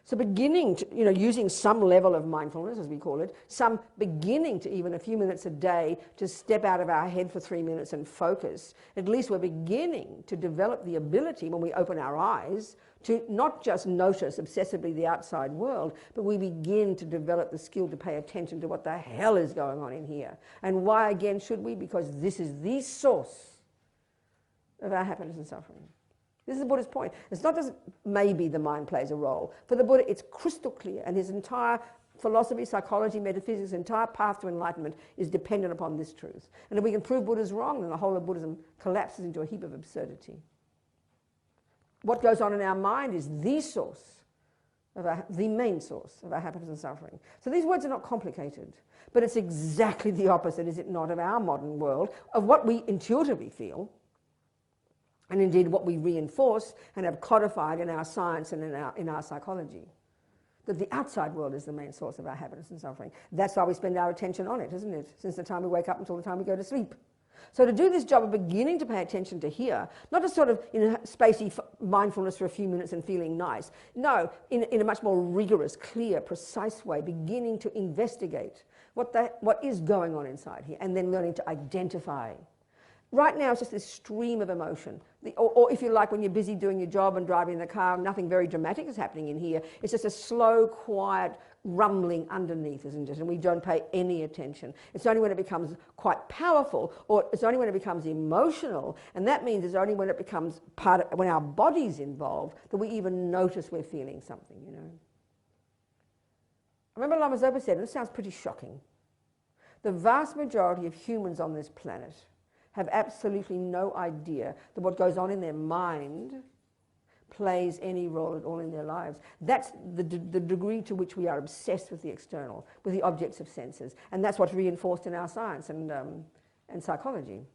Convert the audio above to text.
So beginning to, using some level of mindfulness, as we call it, some beginning to even a few minutes a day to step out of our head for 3 minutes and focus, at least we're beginning to develop the ability when we open our eyes to not just notice obsessively the outside world, but we begin to develop the skill to pay attention to what the hell is going on in here. And why again should we? Because this is the source of our happiness and suffering. This is the Buddha's point. It's not just maybe the mind plays a role. For the Buddha, it's crystal clear, and his entire philosophy, psychology, metaphysics, entire path to enlightenment is dependent upon this truth. And if we can prove Buddha's wrong, then the whole of Buddhism collapses into a heap of absurdity. What goes on in our mind is the source, the main source of our happiness and suffering. So these words are not complicated, but it's exactly the opposite, is it not, of our modern world, of what we intuitively feel, and indeed what we reinforce and have codified in our science and in our psychology. That the outside world is the main source of our happiness and suffering. That's why we spend our attention on it, isn't it? Since the time we wake up until the time we go to sleep. So to do this job of beginning to pay attention to here, not just sort of spacey mindfulness for a few minutes and feeling nice. No, in a much more rigorous, clear, precise way, beginning to investigate what is going on inside here, and then learning to identify. Right now it's just this stream of emotion. Or if you like, when you're busy doing your job and driving the car, nothing very dramatic is happening in here. It's just a slow, quiet rumbling underneath, isn't it? And we don't pay any attention. It's only when it becomes quite powerful, or it's only when it becomes emotional, and that means it's only when it becomes when our body's involved, that we even notice we're feeling something, I remember Lama Zopa said, and this sounds pretty shocking, the vast majority of humans on this planet have absolutely no idea that what goes on in their mind plays any role at all in their lives. That's the degree to which we are obsessed with the external, with the objects of senses. And that's what's reinforced in our science and psychology.